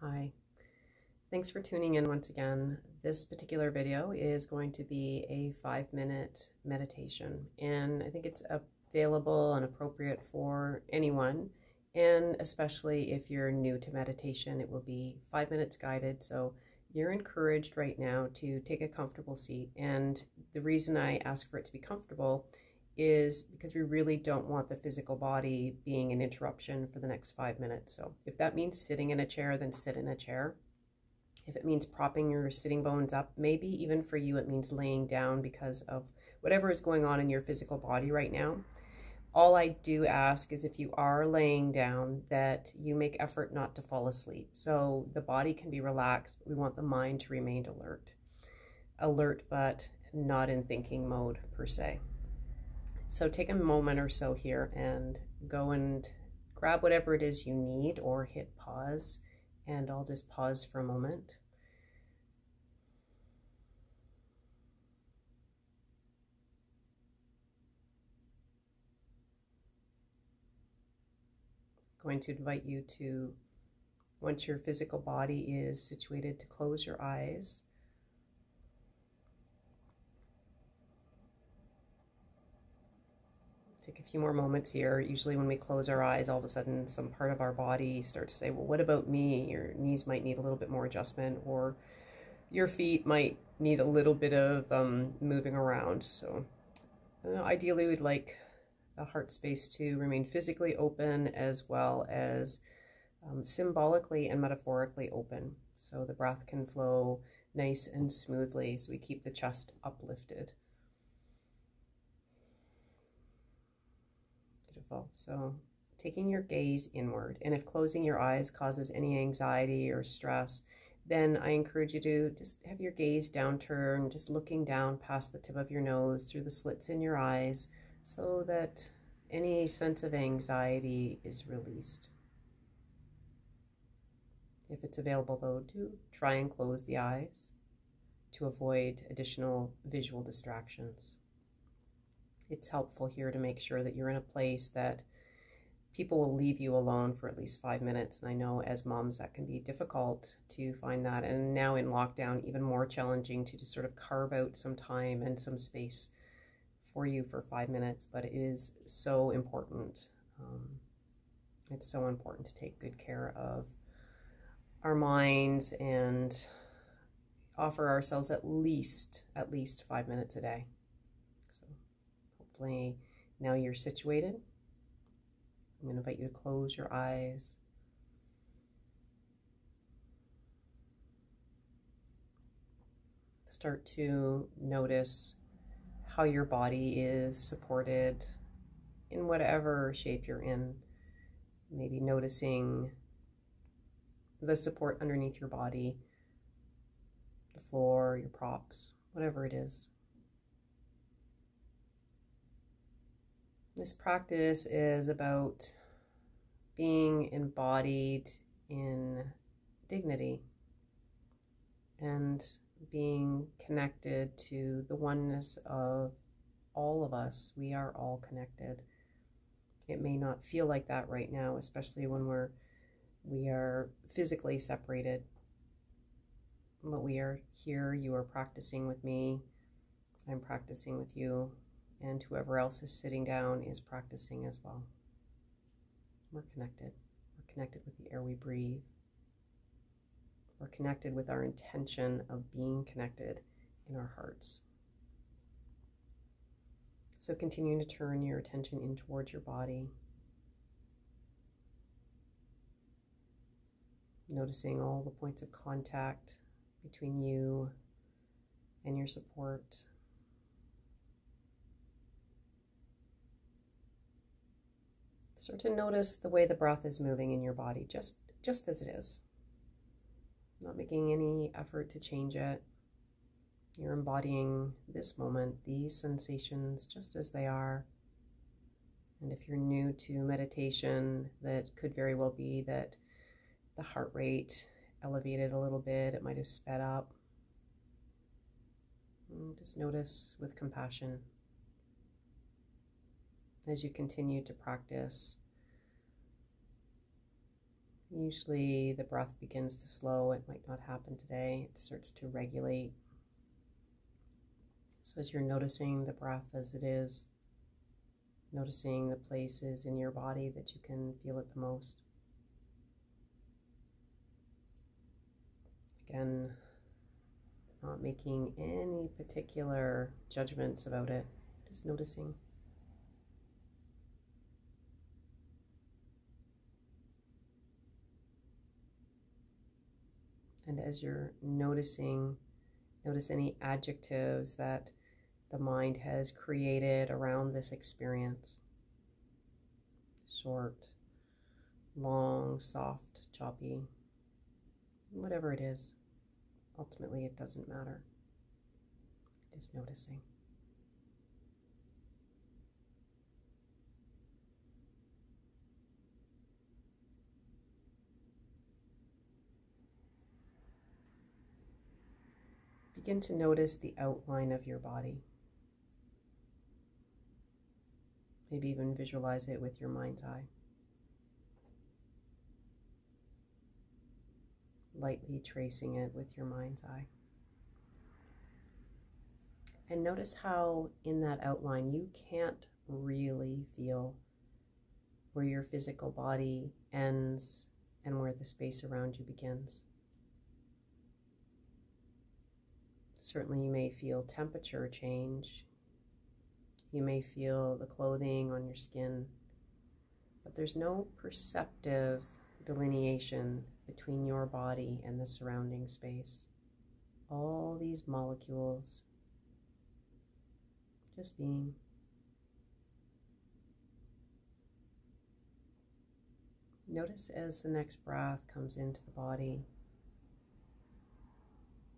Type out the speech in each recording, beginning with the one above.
Hi, thanks for tuning in once again. This particular video is going to be a 5-minute meditation, and I think it's available and appropriate for anyone, and especially if you're new to meditation. It will be 5 minutes guided, so you're encouraged right now to take a comfortable seat. And the reason I ask for it to be comfortable is because we really don't want the physical body being an interruption for the next 5 minutes. So if that means sitting in a chair, then sit in a chair. If it means propping your sitting bones up, maybe even for you it means laying down because of whatever is going on in your physical body right now. All I do ask is if you are laying down that you make effort not to fall asleep. So the body can be relaxed, but we want the mind to remain alert. Alert, but not in thinking mode per se. So take a moment or so here and go and grab whatever it is you need, or hit pause, and I'll just pause for a moment. I'm going to invite you to, once your physical body is situated, to close your eyes. Take a few more moments here. Usually when we close our eyes, all of a sudden some part of our body starts to say, well, what about me? Your knees might need a little bit more adjustment, or your feet might need a little bit of moving around. So ideally we'd like the heart space to remain physically open, as well as symbolically and metaphorically open. So the breath can flow nice and smoothly, so we keep the chest uplifted. Beautiful. So taking your gaze inward, and if closing your eyes causes any anxiety or stress, then I encourage you to just have your gaze downturned, just looking down past the tip of your nose through the slits in your eyes, so that any sense of anxiety is released. If it's available though, do try and close the eyes to avoid additional visual distractions. It's helpful here to make sure that you're in a place that people will leave you alone for at least 5 minutes. And I know as moms that can be difficult to find that. And now in lockdown, even more challenging to just sort of carve out some time and some space for you for 5 minutes. But it is so important. It's so important to take good care of our minds and offer ourselves at least 5 minutes a day. So hopefully now you're situated. I'm going to invite you to close your eyes. Start to notice how your body is supported in whatever shape you're in. Maybe noticing the support underneath your body, the floor, your props, whatever it is. This practice is about being embodied in dignity and being connected to the oneness of all of us. We are all connected. It may not feel like that right now, especially when we are physically separated, but we are here. You are practicing with me, I'm practicing with you, and whoever else is sitting down is practicing as well. We're connected. We're connected with the air we breathe. We're connected with our intention of being connected in our hearts. So continuing to turn your attention in towards your body. Noticing all the points of contact between you and your support. Start to notice the way the breath is moving in your body, just as it is. Not making any effort to change it. You're embodying this moment, these sensations just as they are. And if you're new to meditation, that could very well be that the heart rate elevated a little bit. It might have sped up. And just notice with compassion as you continue to practice Usually the breath begins to slow. It might not happen today. It starts to regulate. So as you're noticing the breath as it is, noticing the places in your body that you can feel it the most. Again, not making any particular judgments about it, just noticing. And as you're noticing, notice any adjectives that the mind has created around this experience. Short, long, soft, choppy, whatever it is. Ultimately, it doesn't matter. Just noticing. Begin to notice the outline of your body. Maybe even visualize it with your mind's eye. Lightly tracing it with your mind's eye. And notice how in that outline you can't really feel where your physical body ends and where the space around you begins. Certainly you may feel temperature change. You may feel the clothing on your skin, but there's no perceptive delineation between your body and the surrounding space. All these molecules just being. Notice as the next breath comes into the body,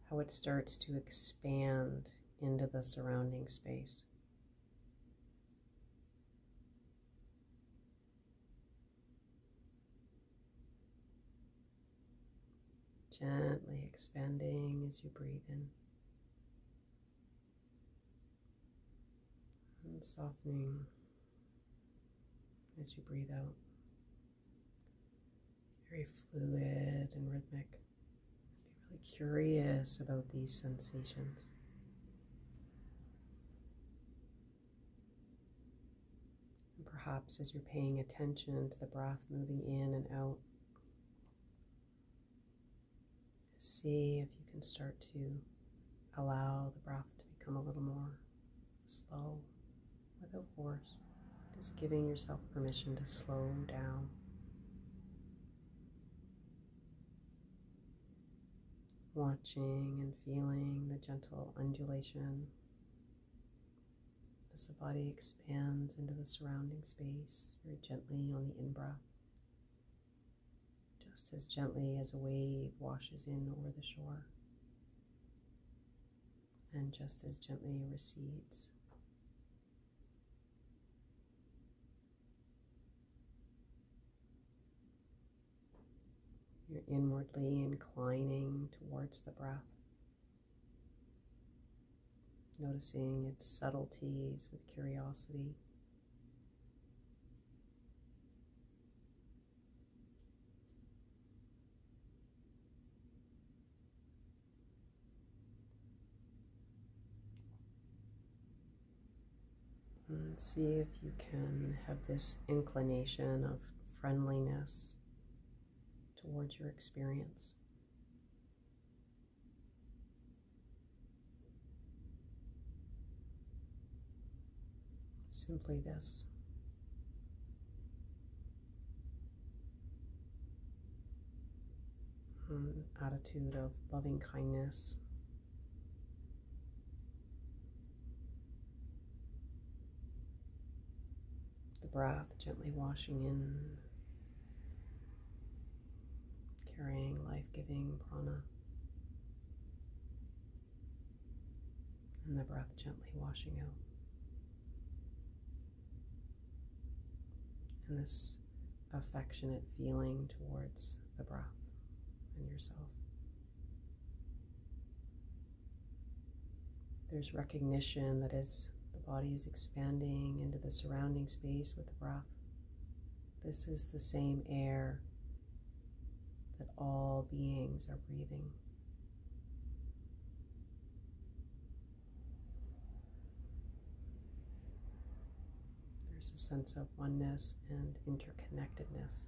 how it starts to expand into the surrounding space. Gently expanding as you breathe in. And softening as you breathe out. Very fluid and rhythmic. Be really curious about these sensations. And perhaps as you're paying attention to the breath moving in and out, see if you can start to allow the breath to become a little more slow without force. Just giving yourself permission to slow down. Watching and feeling the gentle undulation as the body expands into the surrounding space very gently on the in-breath. Just as gently as a wave washes in over the shore, and just as gently recedes. You're inwardly inclining towards the breath, noticing its subtleties with curiosity. And see if you can have this inclination of friendliness towards your experience. Simply this. An attitude of loving kindness. The breath gently washing in, carrying life-giving prana. And the breath gently washing out. And this affectionate feeling towards the breath and yourself. There's recognition that as the body is expanding into the surrounding space with the breath, this is the same air that all beings are breathing. There's a sense of oneness and interconnectedness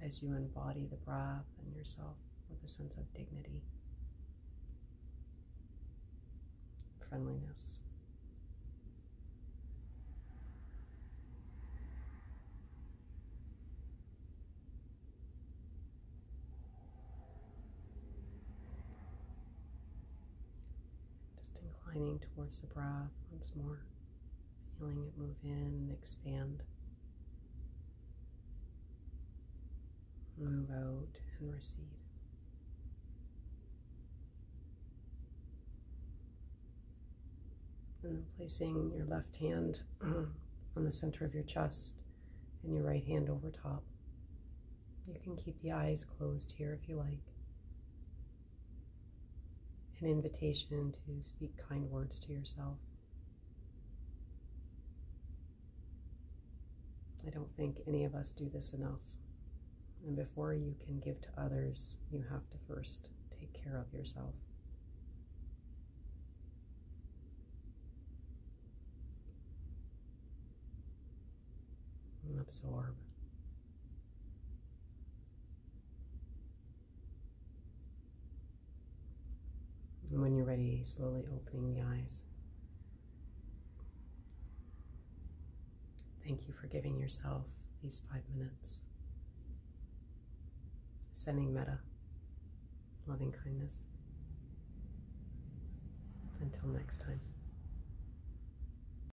as you embody the breath and yourself with a sense of dignity, friendliness. Just inclining towards the breath once more, feeling it move in and expand, move out and recede. And then placing your left hand on the center of your chest and your right hand over top. You can keep the eyes closed here if you like. An invitation to speak kind words to yourself. I don't think any of us do this enough. And before you can give to others, you have to first take care of yourself. And absorb. And when you're ready, slowly opening the eyes. Thank you for giving yourself these 5 minutes. Sending metta, loving kindness. Until next time.